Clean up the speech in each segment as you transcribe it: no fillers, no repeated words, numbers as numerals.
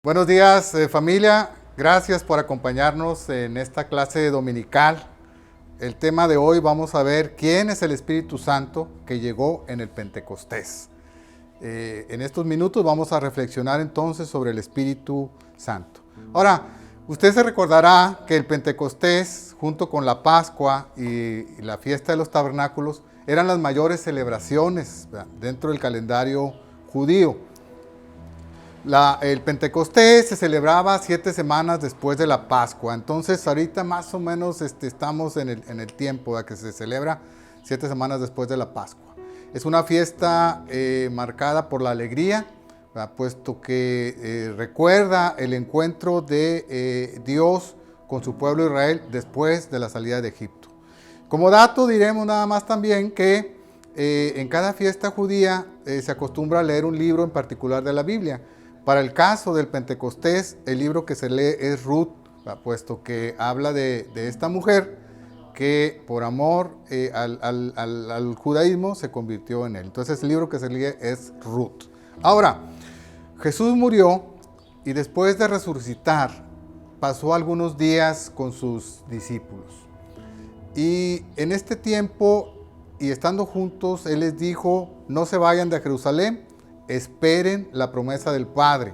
Buenos días, familia. Gracias por acompañarnos en esta clase dominical. El tema de hoy vamos a ver quién es el Espíritu Santo que llegó en el Pentecostés. En estos minutos vamos a reflexionar entonces sobre el Espíritu Santo. Ahora, usted se recordará que el Pentecostés, junto con la Pascua y la fiesta de los tabernáculos, eran las mayores celebraciones dentro del calendario judío. El Pentecostés se celebraba 7 semanas después de la Pascua. Entonces ahorita más o menos estamos en el tiempo que se celebra 7 semanas después de la Pascua. Es una fiesta marcada por la alegría, puesto que recuerda el encuentro de Dios con su pueblo Israel después de la salida de Egipto. Como dato diremos nada más también que en cada fiesta judía se acostumbra a leer un libro en particular de la Biblia. Para el caso del Pentecostés, el libro que se lee es Ruth, puesto que habla de esta mujer que por amor al judaísmo se convirtió en él. Entonces el libro que se lee es Ruth. Ahora, Jesús murió y después de resucitar pasó algunos días con sus discípulos. Y en este tiempo y estando juntos, Él les dijo, no se vayan de Jerusalén, esperen la promesa del Padre.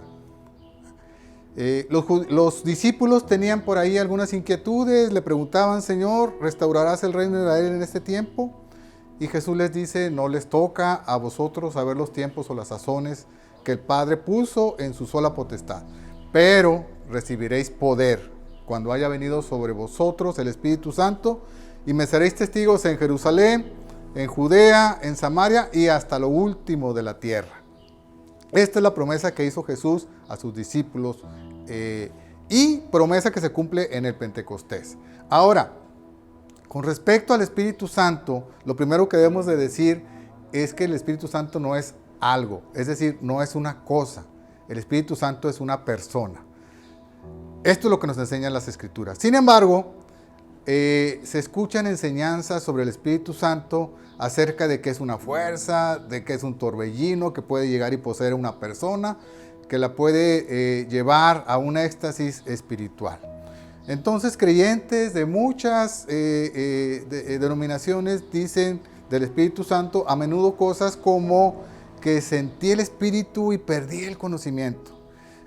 Los discípulos tenían por ahí algunas inquietudes, le preguntaban, Señor, ¿restaurarás el reino de Israel en este tiempo? Y Jesús les dice, no les toca a vosotros saber los tiempos o las sazones que el Padre puso en su sola potestad, pero recibiréis poder cuando haya venido sobre vosotros el Espíritu Santo, y me seréis testigos en Jerusalén, en Judea, en Samaria y hasta lo último de la tierra. Esta es la promesa que hizo Jesús a sus discípulos y promesa que se cumple en el Pentecostés. Ahora, con respecto al Espíritu Santo, lo primero que debemos de decir es que el Espíritu Santo no es algo, es decir, no es una cosa. El Espíritu Santo es una persona. Esto es lo que nos enseñan las Escrituras. Sin embargo, se escuchan enseñanzas sobre el Espíritu Santo acerca de que es una fuerza, de que es un torbellino que puede llegar y poseer a una persona, que la puede llevar a un éxtasis espiritual. Entonces, creyentes de muchas denominaciones dicen del Espíritu Santo a menudo cosas como que sentí el Espíritu y perdí el conocimiento.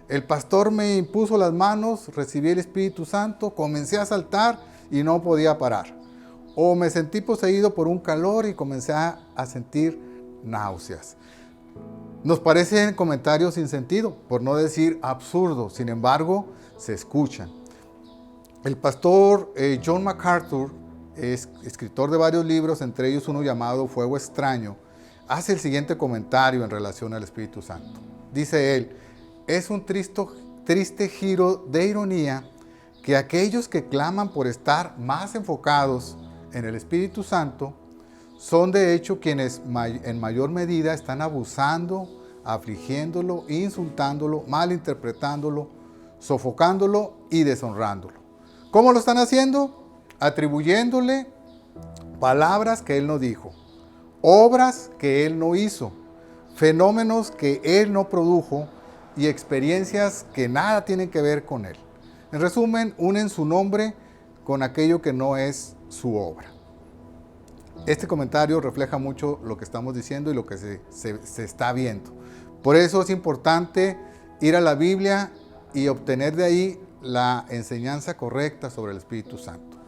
El pastor me impuso las manos, recibí el Espíritu Santo, comencé a saltar y no podía parar. O me sentí poseído por un calor y comencé a sentir náuseas. Nos parecen comentarios sin sentido, por no decir absurdos, sin embargo, se escuchan. El pastor John MacArthur, es escritor de varios libros, entre ellos uno llamado Fuego Extraño, hace el siguiente comentario en relación al Espíritu Santo. Dice él, es un triste giro de ironía que aquellos que claman por estar más enfocados en el Espíritu Santo son de hecho quienes en mayor medida están abusando, afligiéndolo, insultándolo, malinterpretándolo, sofocándolo y deshonrándolo. ¿Cómo lo están haciendo? Atribuyéndole palabras que Él no dijo, obras que Él no hizo, fenómenos que Él no produjo y experiencias que nada tienen que ver con Él. En resumen, unen su nombre con aquello que no es su obra. Este comentario refleja mucho lo que estamos diciendo y lo que se está viendo. Por eso es importante ir a la Biblia y obtener de ahí la enseñanza correcta sobre el Espíritu Santo.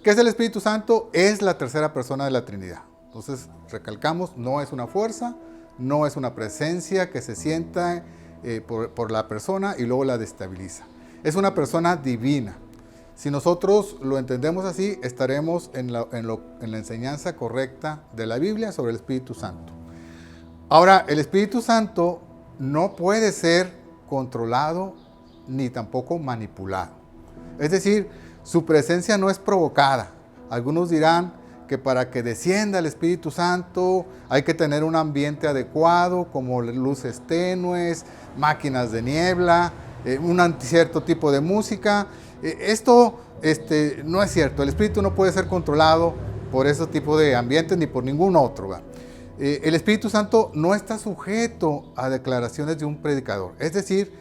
¿Qué es el Espíritu Santo? Es la tercera persona de la Trinidad. Entonces, recalcamos, no es una fuerza, no es una presencia que se sienta por la persona y luego la destabiliza. Es una persona divina. Si nosotros lo entendemos así, estaremos en la enseñanza correcta de la Biblia sobre el Espíritu Santo. Ahora, el Espíritu Santo no puede ser controlado ni tampoco manipulado. Es decir, su presencia no es provocada. Algunos dirán que para que descienda el Espíritu Santo hay que tener un ambiente adecuado, como luces tenues, máquinas de niebla, un cierto tipo de música. Esto no es cierto. El Espíritu no puede ser controlado por ese tipo de ambientes ni por ningún otro. El Espíritu Santo no está sujeto a declaraciones de un predicador. Es decir,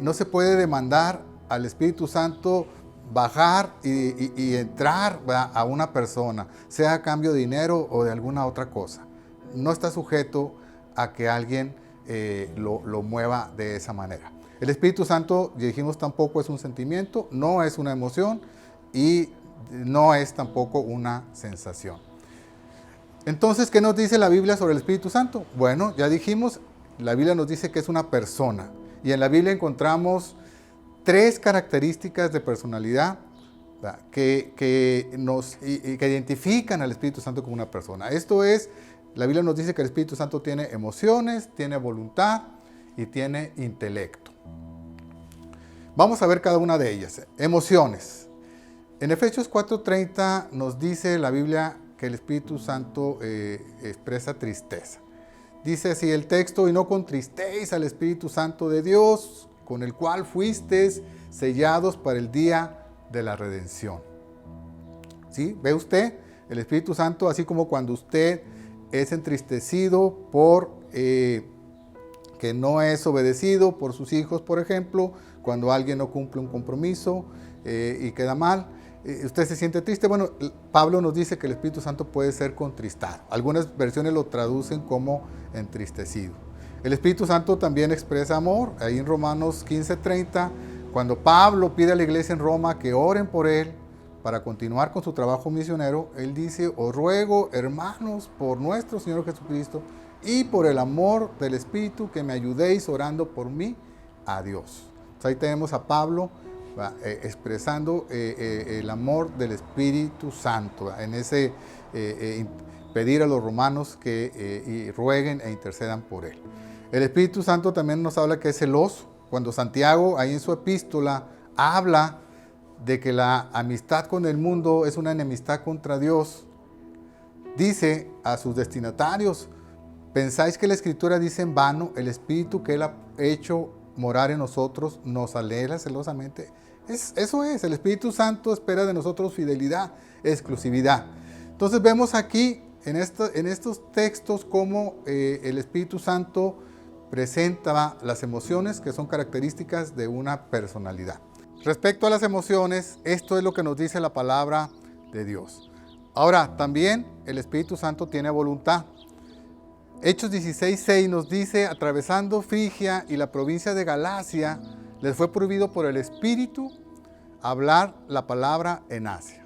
no se puede demandar al Espíritu Santo bajar y entrar, ¿verdad?, a una persona, sea a cambio de dinero o de alguna otra cosa. No está sujeto a que alguien lo mueva de esa manera. El Espíritu Santo, ya dijimos, tampoco es un sentimiento, no es una emoción y no es tampoco una sensación. Entonces, ¿qué nos dice la Biblia sobre el Espíritu Santo? Bueno, ya dijimos, la Biblia nos dice que es una persona. Y en la Biblia encontramos 3 características de personalidad que identifican al Espíritu Santo como una persona. Esto es, la Biblia nos dice que el Espíritu Santo tiene emociones, tiene voluntad y tiene intelecto. Vamos a ver cada una de ellas. Emociones. En Efesios 4:30 nos dice la Biblia que el Espíritu Santo expresa tristeza. Dice así el texto: y no contristéis al Espíritu Santo de Dios, con el cual fuisteis sellados para el día de la redención. ¿Sí? ¿Ve usted? El Espíritu Santo, así como cuando usted es entristecido por que no es obedecido por sus hijos, por ejemplo, cuando alguien no cumple un compromiso y queda mal, usted se siente triste. Bueno, Pablo nos dice que el Espíritu Santo puede ser contristado. Algunas versiones lo traducen como entristecido. El Espíritu Santo también expresa amor. Ahí en Romanos 15:30, cuando Pablo pide a la iglesia en Roma que oren por él para continuar con su trabajo misionero, él dice: os ruego, hermanos, por nuestro Señor Jesucristo y por el amor del Espíritu, que me ayudéis orando por mí a Dios. Entonces ahí tenemos a Pablo expresando el amor del Espíritu Santo, en ese pedir a los romanos que rueguen e intercedan por él. El Espíritu Santo también nos habla que es celoso. Cuando Santiago, ahí en su epístola, habla de que la amistad con el mundo es una enemistad contra Dios, dice a sus destinatarios: ¿pensáis que la Escritura dice en vano, el Espíritu que Él ha hecho morar en nosotros nos anhela celosamente? Eso es, el Espíritu Santo espera de nosotros fidelidad, exclusividad. Entonces vemos aquí en estos textos cómo el Espíritu Santo presenta las emociones, que son características de una personalidad. Respecto a las emociones, esto es lo que nos dice la palabra de Dios. Ahora, también el Espíritu Santo tiene voluntad. Hechos 16:6 nos dice: atravesando Frigia y la provincia de Galacia, les fue prohibido por el Espíritu hablar la palabra en Asia.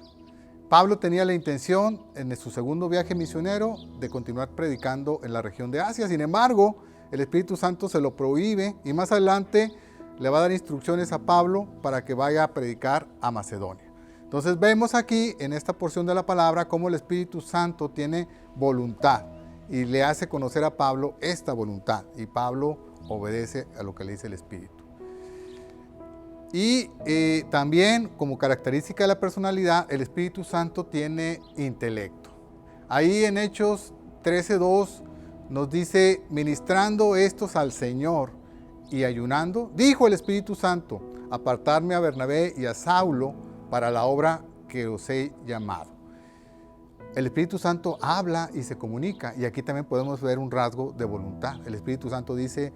Pablo tenía la intención, en su segundo viaje misionero, de continuar predicando en la región de Asia. Sin embargo, el Espíritu Santo se lo prohíbe y más adelante le va a dar instrucciones a Pablo para que vaya a predicar a Macedonia. Entonces vemos aquí en esta porción de la palabra cómo el Espíritu Santo tiene voluntad y le hace conocer a Pablo esta voluntad, y Pablo obedece a lo que le dice el Espíritu. Y también, como característica de la personalidad, el Espíritu Santo tiene intelecto. Ahí en Hechos 13:2 nos dice: ministrando estos al Señor y ayunando, dijo el Espíritu Santo: apartarme a Bernabé y a Saulo para la obra que os he llamado. El Espíritu Santo habla y se comunica, y aquí también podemos ver un rasgo de voluntad. El Espíritu Santo dice: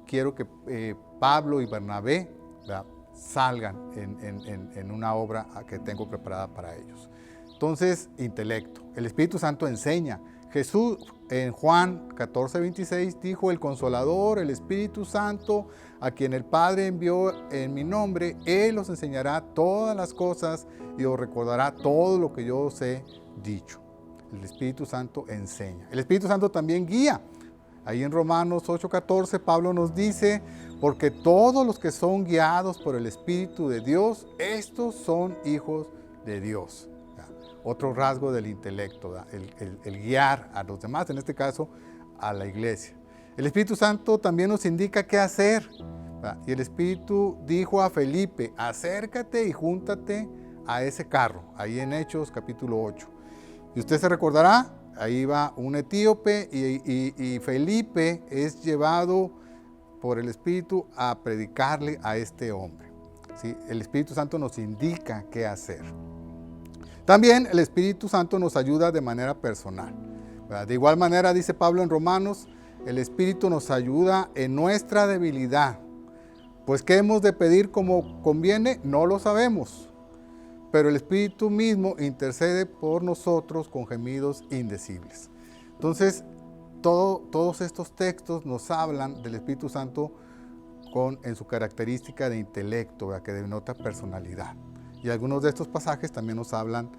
quiero que Pablo y Bernabé salgan en una obra que tengo preparada para ellos. Entonces, intelecto. El Espíritu Santo enseña. Jesús en Juan 14:26 dijo: el Consolador, el Espíritu Santo, a quien el Padre envió en mi nombre, Él os enseñará todas las cosas y os recordará todo lo que yo os he dicho. El Espíritu Santo enseña. El Espíritu Santo también guía. Ahí en Romanos 8:14 Pablo nos dice: porque todos los que son guiados por el Espíritu de Dios, estos son hijos de Dios. Otro rasgo del intelecto, el guiar a los demás, en este caso a la iglesia. El Espíritu Santo también nos indica qué hacer. Y el Espíritu dijo a Felipe: acércate y júntate a ese carro, ahí en Hechos capítulo 8. Y usted se recordará, ahí va un etíope y Felipe es llevado por el Espíritu a predicarle a este hombre. ¿Sí? El Espíritu Santo nos indica qué hacer. También el Espíritu Santo nos ayuda de manera personal. De igual manera, dice Pablo en Romanos, el Espíritu nos ayuda en nuestra debilidad, Pues ¿qué hemos de pedir como conviene? No lo sabemos. Pero el Espíritu mismo intercede por nosotros con gemidos indecibles. Entonces, todos estos textos nos hablan del Espíritu Santo en su característica de intelecto, ¿verdad?, que denota personalidad. Y algunos de estos pasajes también nos hablan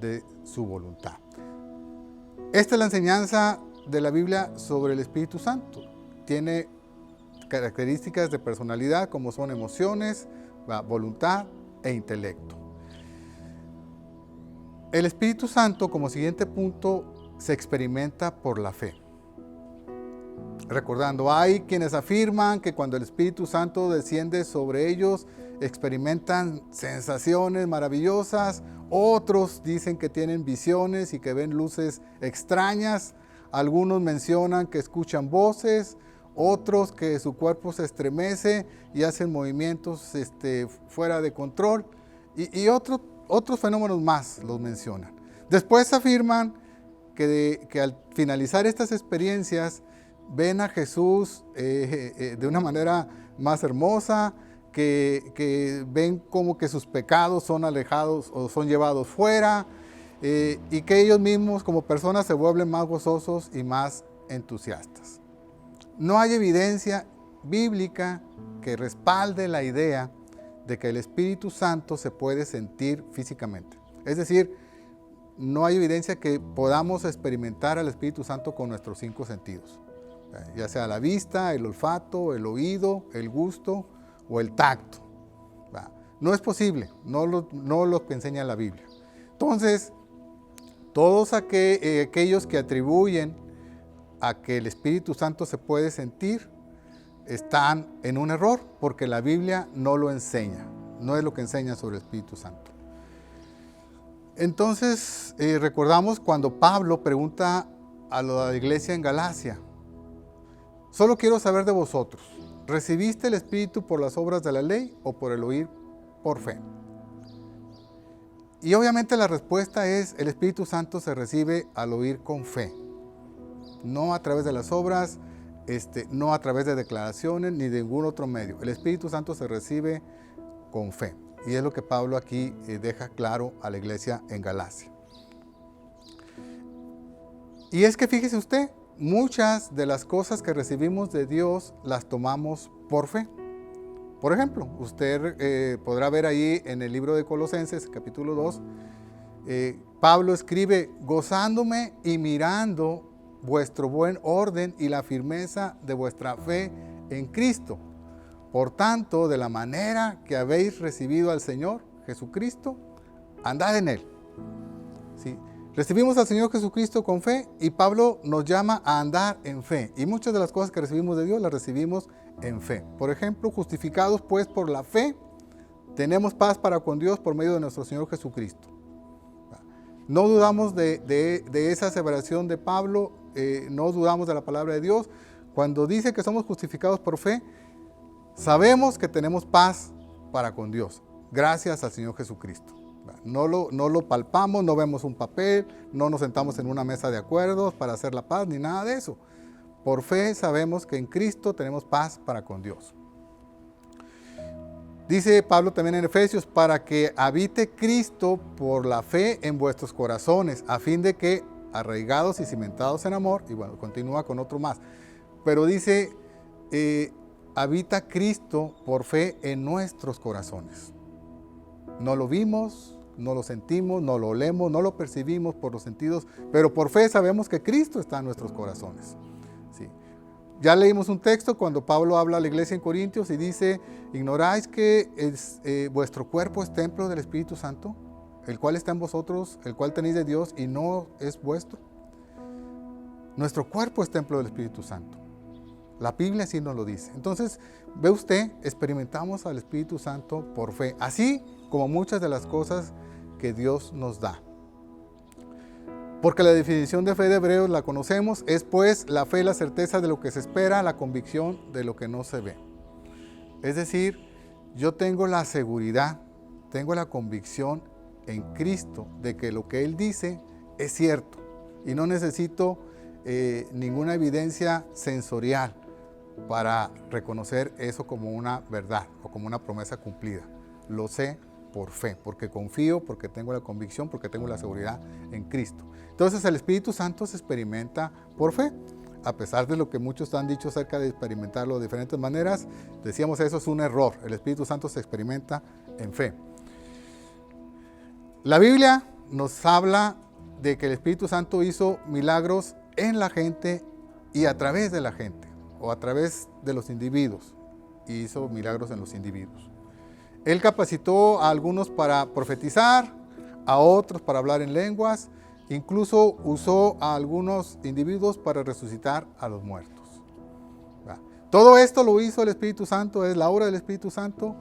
de su voluntad. Esta es la enseñanza de la Biblia sobre el Espíritu Santo. Tiene características de personalidad como son emociones, voluntad e intelecto. El Espíritu Santo, como siguiente punto, se experimenta por la fe. Recordando, hay quienes afirman que cuando el Espíritu Santo desciende sobre ellos, experimentan sensaciones maravillosas. Otros dicen que tienen visiones y que ven luces extrañas. Algunos mencionan que escuchan voces. Otros que su cuerpo se estremece y hacen movimientos fuera de control. Y otros fenómenos más los mencionan. Después afirman que al finalizar estas experiencias ven a Jesús de una manera más hermosa, que ven como que sus pecados son alejados o son llevados fuera, y que ellos mismos como personas se vuelven más gozosos y más entusiastas. No hay evidencia bíblica que respalde la idea de que el Espíritu Santo se puede sentir físicamente. Es decir, no hay evidencia que podamos experimentar al Espíritu Santo con nuestros 5 sentidos, ya sea la vista, el olfato, el oído, el gusto o el tacto. No es posible, no lo que enseña la Biblia. Entonces, todos aquellos que atribuyen a que el Espíritu Santo se puede sentir, están en un error, porque la Biblia no lo enseña, no es lo que enseña sobre el Espíritu Santo. Entonces, recordamos cuando Pablo pregunta a la iglesia en Galacia: solo quiero saber de vosotros, ¿recibiste el Espíritu por las obras de la ley o por el oír por fe? Y obviamente la respuesta es: el Espíritu Santo se recibe al oír con fe, no a través de las obras, no a través de declaraciones ni de ningún otro medio. El Espíritu Santo se recibe con fe. Y es lo que Pablo aquí deja claro a la iglesia en Galacia. Y es que fíjese usted, muchas de las cosas que recibimos de Dios las tomamos por fe. Por ejemplo, usted podrá ver ahí en el libro de Colosenses, capítulo 2, Pablo escribe: gozándome y mirando vuestro buen orden y la firmeza de vuestra fe en Cristo. Por tanto, de la manera que habéis recibido al Señor Jesucristo, andad en Él. ¿Sí? Recibimos al Señor Jesucristo con fe y Pablo nos llama a andar en fe. Y muchas de las cosas que recibimos de Dios las recibimos en fe. Por ejemplo, justificados pues por la fe, tenemos paz para con Dios por medio de nuestro Señor Jesucristo. No dudamos de esa aseveración de Pablo, no dudamos de la palabra de Dios. Cuando dice que somos justificados por fe, sabemos que tenemos paz para con Dios, gracias al Señor Jesucristo. No lo palpamos, no vemos un papel, no nos sentamos en una mesa de acuerdos para hacer la paz, ni nada de eso. Por fe sabemos que en Cristo tenemos paz para con Dios. Dice Pablo también en Efesios: para que habite Cristo por la fe en vuestros corazones, a fin de que, arraigados y cimentados en amor, y bueno, continúa con otro más, pero dice, habita Cristo por fe en nuestros corazones. No lo vimos, no lo sentimos, no lo olemos, no lo percibimos por los sentidos, pero por fe sabemos que Cristo está en nuestros corazones. Sí. Ya leímos un texto cuando Pablo habla a la iglesia en Corintios y dice: ¿ignoráis que vuestro cuerpo es templo del Espíritu Santo, el cual está en vosotros, el cual tenéis de Dios y no es vuestro? Nuestro cuerpo es templo del Espíritu Santo. La Biblia así nos lo dice. Entonces, ve usted, experimentamos al Espíritu Santo por fe, así como muchas de las cosas que Dios nos da. Porque la definición de fe de Hebreos la conocemos: es pues la fe, la certeza de lo que se espera, la convicción de lo que no se ve. Es decir, yo tengo la seguridad, tengo la convicción en Cristo de que lo que Él dice es cierto y no necesito ninguna evidencia sensorial para reconocer eso como una verdad o como una promesa cumplida. Lo sé por fe, porque confío, porque tengo la convicción, porque tengo la seguridad en Cristo. Entonces el Espíritu Santo se experimenta por fe. A pesar de lo que muchos han dicho acerca de experimentarlo de diferentes maneras, decíamos eso es un error. El Espíritu Santo se experimenta en fe. La Biblia nos habla de que el Espíritu Santo hizo milagros en la gente y a través de la gente, o a través de los individuos, y hizo milagros en los individuos. Él capacitó a algunos para profetizar, a otros para hablar en lenguas, incluso usó a algunos individuos para resucitar a los muertos. Todo esto lo hizo el Espíritu Santo, es la obra del Espíritu Santo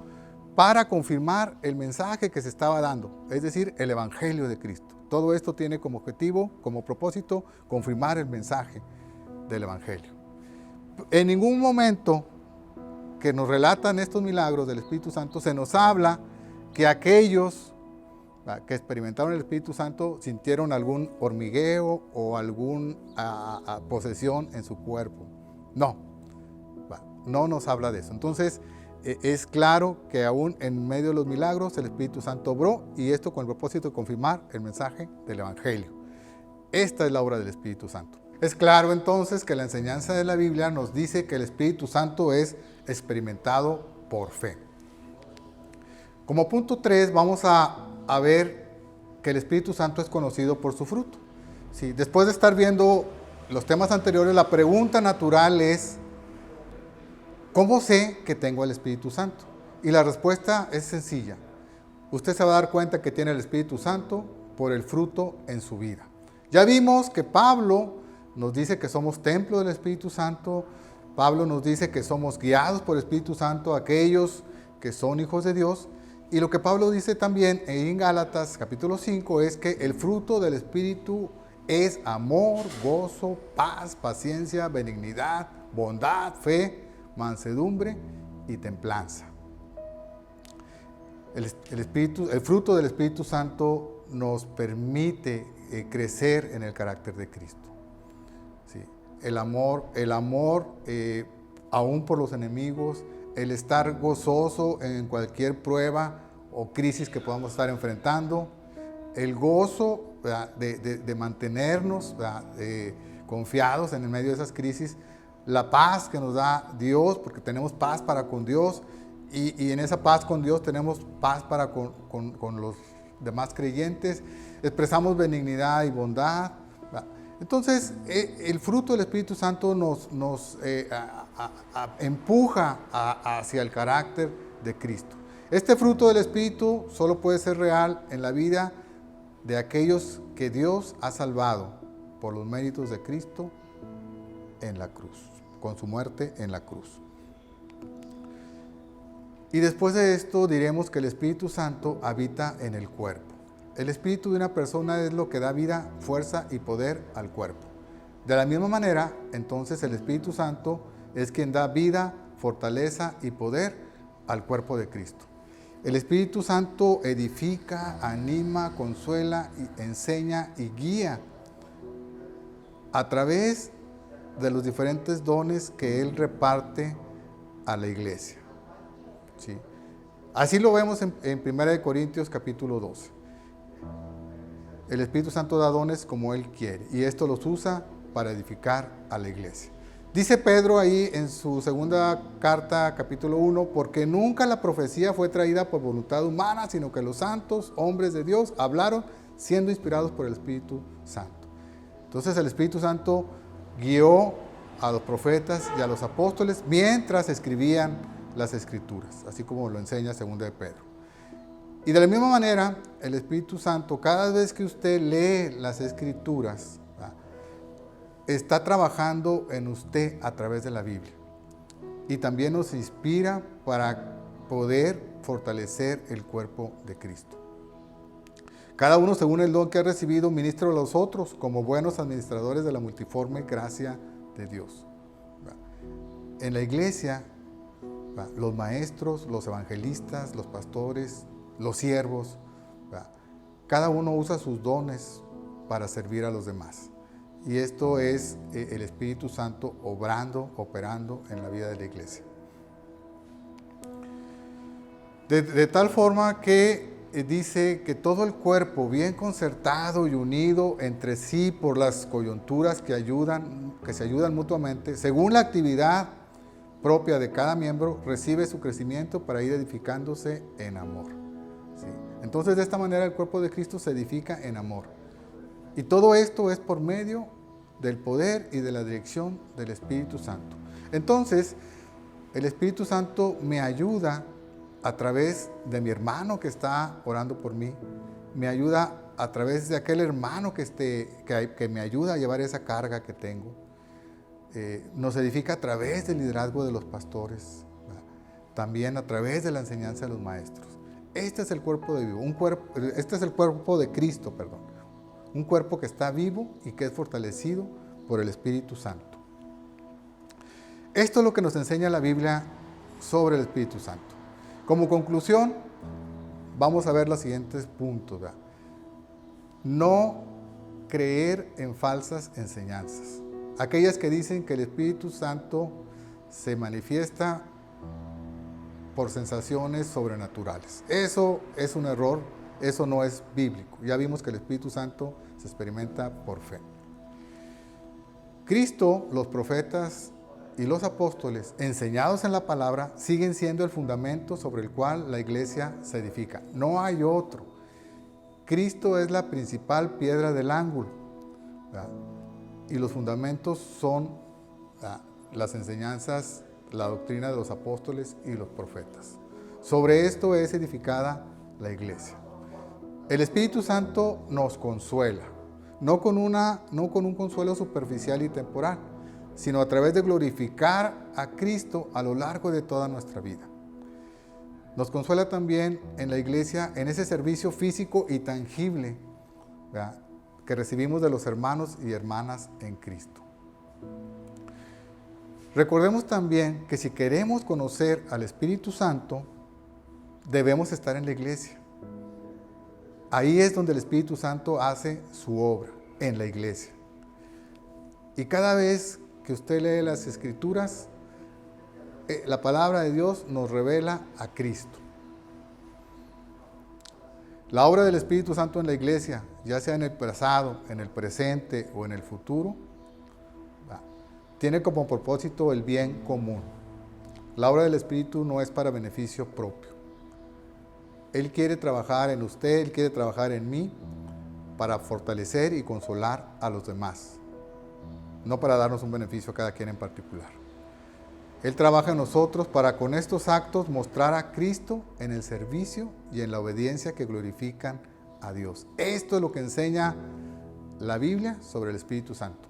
para confirmar el mensaje que se estaba dando, es decir, el Evangelio de Cristo. Todo esto tiene como objetivo, como propósito, confirmar el mensaje del Evangelio. En ningún momento que nos relatan estos milagros del Espíritu Santo se nos habla que aquellos que experimentaron el Espíritu Santo sintieron algún hormigueo o alguna posesión en su cuerpo. No nos habla de eso. Entonces, es claro que aún en medio de los milagros el Espíritu Santo obró, y esto con el propósito de confirmar el mensaje del Evangelio. Esta es la obra del Espíritu Santo. Es claro entonces que la enseñanza de la Biblia nos dice que el Espíritu Santo es experimentado por fe. Como punto 3 vamos a ver que el Espíritu Santo es conocido por su fruto. Sí, después de estar viendo los temas anteriores, la pregunta natural es: ¿cómo sé que tengo el Espíritu Santo? Y la respuesta es sencilla. Usted se va a dar cuenta que tiene el Espíritu Santo por el fruto en su vida. Ya vimos que Pablo nos dice que somos templo del Espíritu Santo. Pablo nos dice que somos guiados por el Espíritu Santo aquellos que son hijos de Dios. Y lo que Pablo dice también en Gálatas capítulo 5 es que el fruto del Espíritu es amor, gozo, paz, paciencia, benignidad, bondad, fe, mansedumbre y templanza. El fruto del Espíritu Santo nos permite crecer en el carácter de Cristo. ¿Sí? El amor aún por los enemigos, el estar gozoso en cualquier prueba o crisis que podamos estar enfrentando, el gozo de mantenernos confiados en el medio de esas crisis, la paz que nos da Dios, porque tenemos paz para con Dios, y en esa paz con Dios tenemos paz para con los demás creyentes, expresamos benignidad y bondad. Entonces, el fruto del Espíritu Santo nos empuja hacia el carácter de Cristo. Este fruto del Espíritu solo puede ser real en la vida de aquellos que Dios ha salvado por los méritos de Cristo en la cruz, con su muerte en la cruz. Y después de esto diremos que el Espíritu Santo habita en el cuerpo. El espíritu de una persona es lo que da vida, fuerza y poder al cuerpo. De la misma manera, entonces el Espíritu Santo es quien da vida, fortaleza y poder al cuerpo de Cristo. El Espíritu Santo edifica, anima, consuela, enseña y guía a través de los diferentes dones que Él reparte a la iglesia. ¿Sí? Así lo vemos en 1 Corintios capítulo 12. El Espíritu Santo da dones como Él quiere, y esto los usa para edificar a la iglesia. Dice Pedro ahí en su segunda carta, capítulo 1, porque nunca la profecía fue traída por voluntad humana, sino que los santos, hombres de Dios, hablaron siendo inspirados por el Espíritu Santo. Entonces el Espíritu Santo guió a los profetas y a los apóstoles mientras escribían las Escrituras, así como lo enseña segunda de Pedro. Y de la misma manera, el Espíritu Santo, cada vez que usted lee las Escrituras, está trabajando en usted a través de la Biblia. Y también nos inspira para poder fortalecer el cuerpo de Cristo. Cada uno, según el don que ha recibido, ministra a los otros como buenos administradores de la multiforme gracia de Dios. En la iglesia, los maestros, los evangelistas, los pastores, los siervos, cada uno usa sus dones para servir a los demás. Y esto es el Espíritu Santo operando en la vida de la iglesia. De tal forma que dice que todo el cuerpo, bien concertado y unido entre sí por las coyunturas que se ayudan mutuamente, según la actividad propia de cada miembro, recibe su crecimiento para ir edificándose en amor. ¿Sí? Entonces, de esta manera el cuerpo de Cristo se edifica en amor. Y todo esto es por medio del poder y de la dirección del Espíritu Santo. Entonces, el Espíritu Santo me ayuda a través de mi hermano que está orando por mí, me ayuda a través de aquel hermano que me ayuda a llevar esa carga que tengo. Nos edifica a través del liderazgo de los pastores, ¿verdad? También a través de la enseñanza de los maestros. Este es el cuerpo de vivo, este es el cuerpo de Cristo, perdón. Un cuerpo que está vivo y que es fortalecido por el Espíritu Santo. Esto es lo que nos enseña la Biblia sobre el Espíritu Santo. Como conclusión, vamos a ver los siguientes puntos, ¿verdad? No creer en falsas enseñanzas. Aquellas que dicen que el Espíritu Santo se manifiesta por sensaciones sobrenaturales. Eso es un error, eso no es bíblico. Ya vimos que el Espíritu Santo se experimenta por fe. Cristo, los profetas y los apóstoles, enseñados en la palabra, siguen siendo el fundamento sobre el cual la iglesia se edifica. No hay otro. Cristo es la principal piedra del ángulo, ¿verdad? Y los fundamentos son las enseñanzas, la doctrina de los apóstoles y los profetas. Sobre esto es edificada la iglesia. El Espíritu Santo nos consuela, no con un consuelo superficial y temporal, sino a través de glorificar a Cristo a lo largo de toda nuestra vida. Nos consuela también en la iglesia, en ese servicio físico y tangible, ¿verdad?, que recibimos de los hermanos y hermanas en Cristo. Recordemos también que si queremos conocer al Espíritu Santo, debemos estar en la iglesia. Ahí es donde el Espíritu Santo hace su obra, en la iglesia. Y cada vez que usted lee las Escrituras, la palabra de Dios nos revela a Cristo. La obra del Espíritu Santo en la iglesia, ya sea en el pasado, en el presente o en el futuro, tiene como propósito el bien común. La obra del Espíritu no es para beneficio propio. Él quiere trabajar en usted, Él quiere trabajar en mí para fortalecer y consolar a los demás, no para darnos un beneficio a cada quien en particular. Él trabaja en nosotros para con estos actos mostrar a Cristo en el servicio y en la obediencia que glorifican a Dios. Esto es lo que enseña la Biblia sobre el Espíritu Santo.